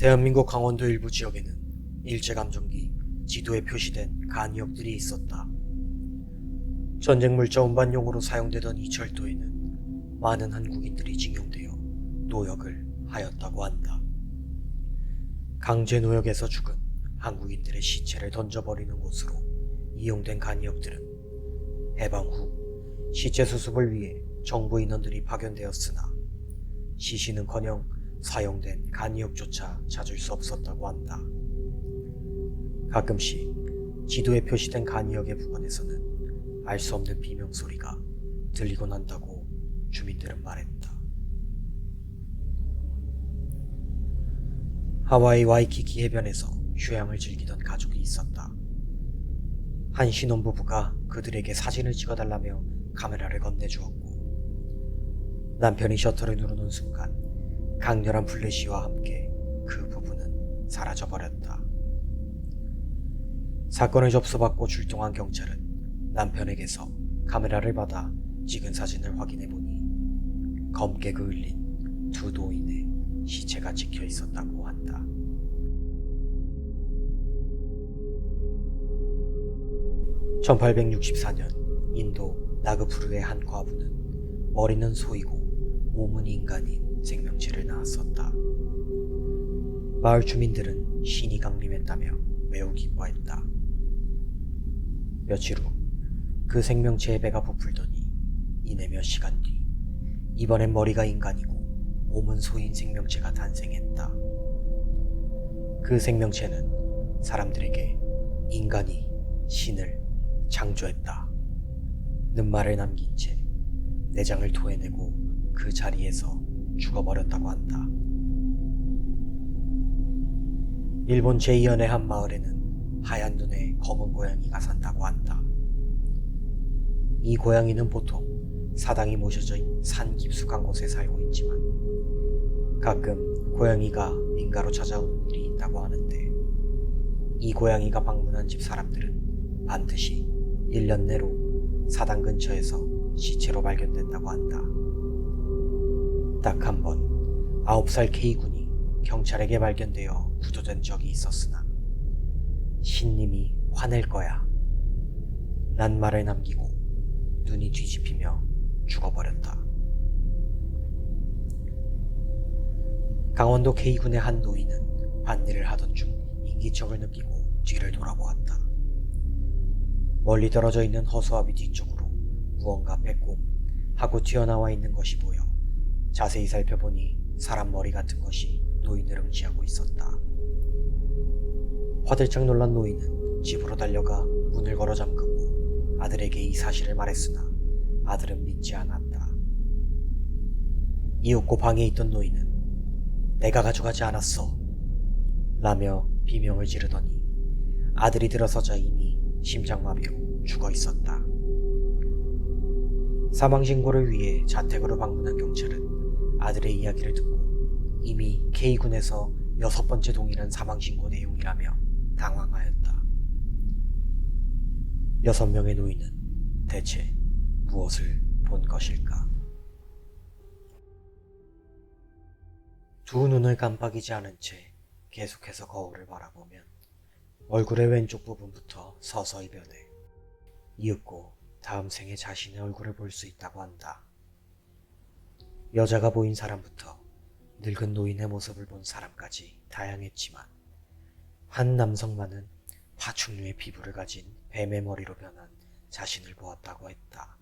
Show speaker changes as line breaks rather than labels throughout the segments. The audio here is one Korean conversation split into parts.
대한민국 강원도 일부 지역에는 일제감정기 지도에 표시된 간이역들이 있었다. 전쟁 물자 운반용으로 사용되던 이 철도에는 많은 한국인들이 징용되어 노역을 하였다고 한다. 강제 노역에서 죽은 한국인들의 시체를 던져버리는 곳으로 이용된 간이역들은 해방 후 시체 수습을 위해 정부 인원들이 파견되었으나 시신은커녕 사용된 간이역조차 찾을 수 없었다고 한다. 가끔씩 지도에 표시된 간이역의 부근에서는 알 수 없는 비명소리가 들리곤 한다고 주민들은 말했다. 하와이 와이키키 해변에서 휴양을 즐기던 가족이 있었다. 한 신혼부부가 그들에게 사진을 찍어달라며 카메라를 건네주었고, 남편이 셔터를 누르는 순간 강렬한 플래시와 함께 그 부부는 사라져버렸다. 사건을 접수받고 출동한 경찰은 남편에게서 카메라를 받아 찍은 사진을 확인해보니 검게 그을린 두 노인의 시체가 찍혀 있었다고 한다. (1864년) 인도 나그푸르의 한 과부는 머리는 소이고 몸은 인간인 생명체를 낳았었다. 마을 주민들은 신이 강림했다며 매우 기뻐했다. 며칠 후 그 생명체의 배가 부풀더니 이내 몇 시간 뒤 이번엔 머리가 인간이고 몸은 소인 생명체가 탄생했다. 그 생명체는 사람들에게 인간이 신을 창조했다 는 말을 남긴 채 내장을 토해내고 그 자리에서 죽어버렸다고 한다. 일본 제2현의 한 마을에는 하얀 눈의 검은 고양이가 산다고 한다. 이 고양이는 보통 사당이 모셔진 산 깊숙한 곳에 살고 있지만 가끔 고양이가 민가로 찾아오는 일이 있다고 하는데, 이 고양이가 방문한 집 사람들은 반드시 1년 내로 사당 근처에서 시체로 발견된다고 한다. 딱 한 번 9살 K군이 경찰에게 발견되어 구조된 적이 있었으나 신님이 화낼 거야 란 말을 남기고 눈이 뒤집히며 죽어버렸다. 강원도 K군의 한 노인은 밭일을 하던 중 인기척을 느끼고 뒤를 돌아보았다. 멀리 떨어져 있는 허수아비 뒤쪽으로 무언가 빼꼼 하고 튀어나와 있는 것이 보여 자세히 살펴보니 사람 머리 같은 것이 노인을 응시하고 있었다. 화들짝 놀란 노인은 집으로 달려가 문을 걸어 잠그고 아들에게 이 사실을 말했으나 아들은 믿지 않았다. 이윽고 방에 있던 노인은 내가 가져가지 않았어 라며 비명을 지르더니 아들이 들어서자 이미 심장마비로 죽어 있었다. 사망신고를 위해 자택으로 방문한 경찰은 아들의 이야기를 듣고 이미 K군에서 6번째 동일한 사망신고 내용이라며 당황하였다. 6명의 노인은 대체 무엇을 본 것일까? 두 눈을 깜빡이지 않은 채 계속해서 거울을 바라보면 얼굴의 왼쪽 부분부터 서서히 변해 이윽고 다음 생에 자신의 얼굴을 볼 수 있다고 한다. 여자가 보인 사람부터 늙은 노인의 모습을 본 사람까지 다양했지만 한 남성만은 파충류의 피부를 가진 뱀의 머리로 변한 자신을 보았다고 했다.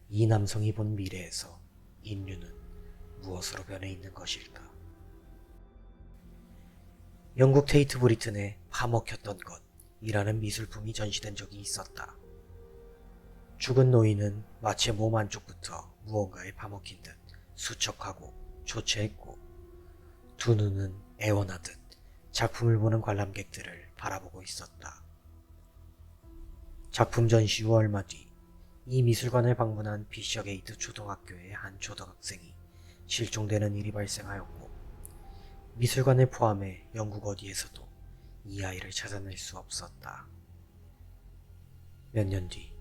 이 남성이 본 미래에서 인류는 무엇으로 변해 있는 것일까? 영국 테이트 브리튼에 파먹혔던 것이라는 미술품이 전시된 적이 있었다. 죽은 노인은 마치 몸 안쪽부터 무언가에 파먹힌 듯 수척하고 초췌했고 두 눈은 애원하듯 작품을 보는 관람객들을 바라보고 있었다. 작품 전시 후 얼마 뒤 이 미술관을 방문한 피셔게이트 초등학교의 한 초등학생이 실종되는 일이 발생하였고 미술관을 포함해 영국 어디에서도 이 아이를 찾아낼 수 없었다. 몇 년 뒤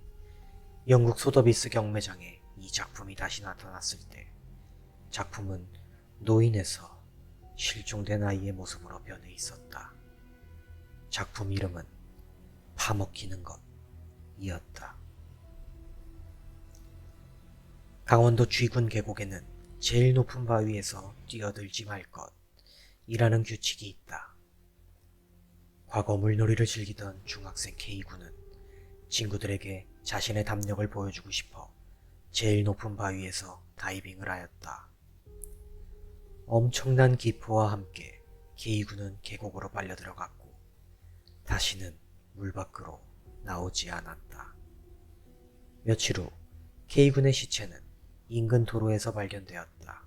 영국 소더비스 경매장에 이 작품이 다시 나타났을 때 작품은 노인에서 실종된 아이의 모습으로 변해 있었다. 작품 이름은 파먹히는 것이었다. 강원도 쥐군 계곡에는 제일 높은 바위에서 뛰어들지 말 것이라는 규칙이 있다. 과거 물놀이를 즐기던 중학생 K군은 친구들에게 자신의 담력을 보여주고 싶어 제일 높은 바위에서 다이빙을 하였다. 엄청난 기포와 함께 K군은 계곡으로 빨려 들어갔고 다시는 물 밖으로 나오지 않았다. 며칠 후 K군의 시체는 인근 도로에서 발견되었다.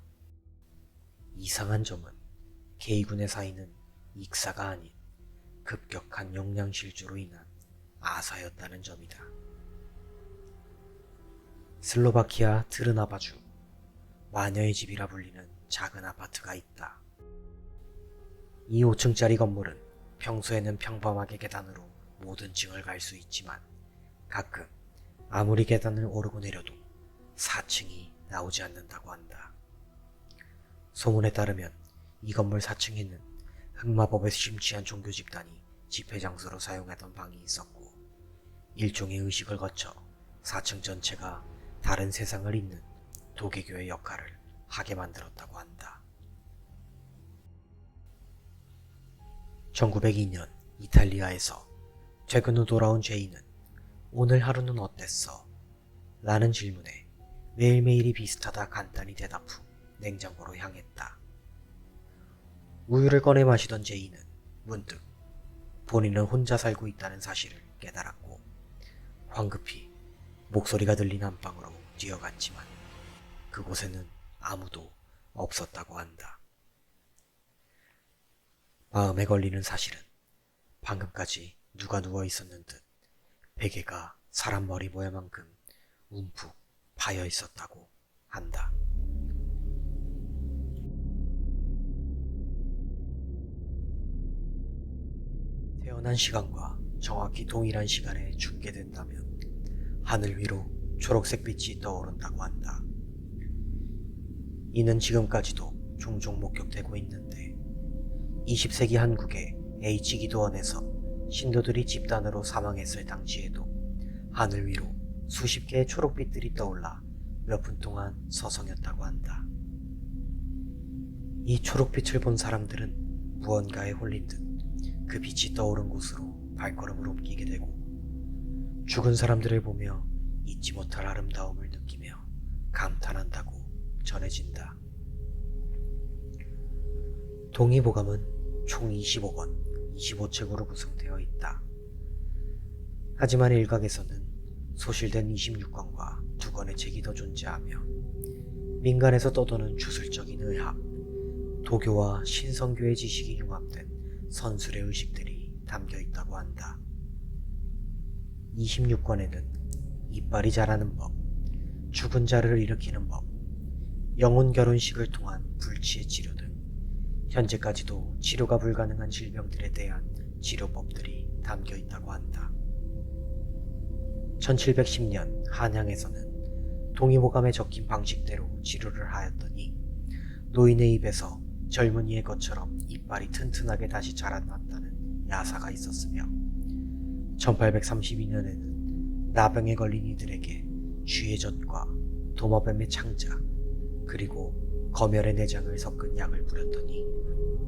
이상한 점은 K군의 사인은 익사가 아닌 급격한 영양실조로 인한 아사였다는 점이다. 슬로바키아 트르나바주 마녀의 집이라 불리는 작은 아파트가 있다. 이 5층짜리 건물은 평소에는 평범하게 계단으로 모든 층을 갈 수 있지만 가끔 아무리 계단을 오르고 내려도 4층이 나오지 않는다고 한다. 소문에 따르면 이 건물 4층에는 흑마법에 심취한 종교 집단이 집회 장소로 사용하던 방이 있었고 일종의 의식을 거쳐 4층 전체가 다른 세상을 잇는 도개교의 역할을 하게 만들었다고 한다. 1902년 이탈리아에서 퇴근 후 돌아온 제이는 오늘 하루는 어땠어? 라는 질문에 매일매일이 비슷하다 간단히 대답 후 냉장고로 향했다. 우유를 꺼내 마시던 제이는 문득 본인은 혼자 살고 있다는 사실을 깨달았고 황급히 목소리가 들린 안방으로 뛰어갔지만 그곳에는 아무도 없었다고 한다. 마음에 걸리는 사실은 방금까지 누가 누워 있었는 듯 베개가 사람 머리 모양만큼 움푹 파여 있었다고 한다. 태어난 시간과 정확히 동일한 시간에 죽게 된다면 하늘 위로 초록색 빛이 떠오른다고 한다. 이는 지금까지도 종종 목격되고 있는데 20세기 한국의 H기도원에서 신도들이 집단으로 사망했을 당시에도 하늘 위로 수십 개의 초록빛들이 떠올라 몇 분 동안 서성였다고 한다. 이 초록빛을 본 사람들은 무언가에 홀린 듯 그 빛이 떠오른 곳으로 발걸음을 옮기게 되고 죽은 사람들을 보며 잊지 못할 아름다움을 느끼며 감탄한다고 전해진다. 동의보감은 총 25권, 25책으로 구성되어 있다. 하지만 일각에서는 소실된 26권과 2권의 책이 더 존재하며 민간에서 떠도는 주술적인 의학, 도교와 신성교의 지식이 융합된 선술의 의식들이 담겨 있다고 한다. 26권에는 이빨이 자라는 법, 죽은 자를 일으키는 법, 영혼 결혼식을 통한 불치의 치료 등 현재까지도 치료가 불가능한 질병들에 대한 치료법들이 담겨 있다고 한다. 1710년 한양에서는 동의보감에 적힌 방식대로 치료를 하였더니 노인의 입에서 젊은이의 것처럼 이빨이 튼튼하게 다시 자라났다는 야사가 있었으며 1832년에는 나병에 걸린 이들에게 쥐의 젖과 도마뱀의 창자 그리고 검열의 내장을 섞은 약을 뿌렸더니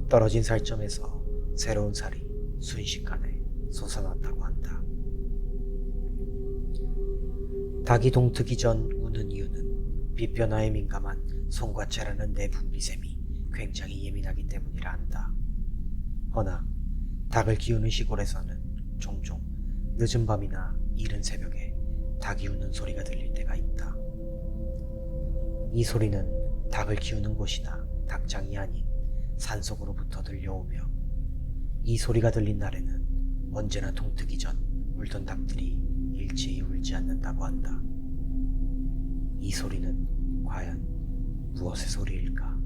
떨어진 살점에서 새로운 살이 순식간에 솟아났다고 한다. 닭이 동트기 전 우는 이유는 빛 변화에 민감한 송과체라는 내부 미샘이 굉장히 예민하기 때문이라 한다. 허나 닭을 키우는 시골에서는 종종 늦은 밤이나 이른 새벽에 닭이 우는 소리가 들릴 때가 있다. 이 소리는 닭을 키우는 곳이나 닭장이 아닌 산속으로부터 들려오며 이 소리가 들린 날에는 언제나 동트기 전 울던 닭들이 일제히 울지 않는다고 한다. 이 소리는 과연 무엇의 소리일까?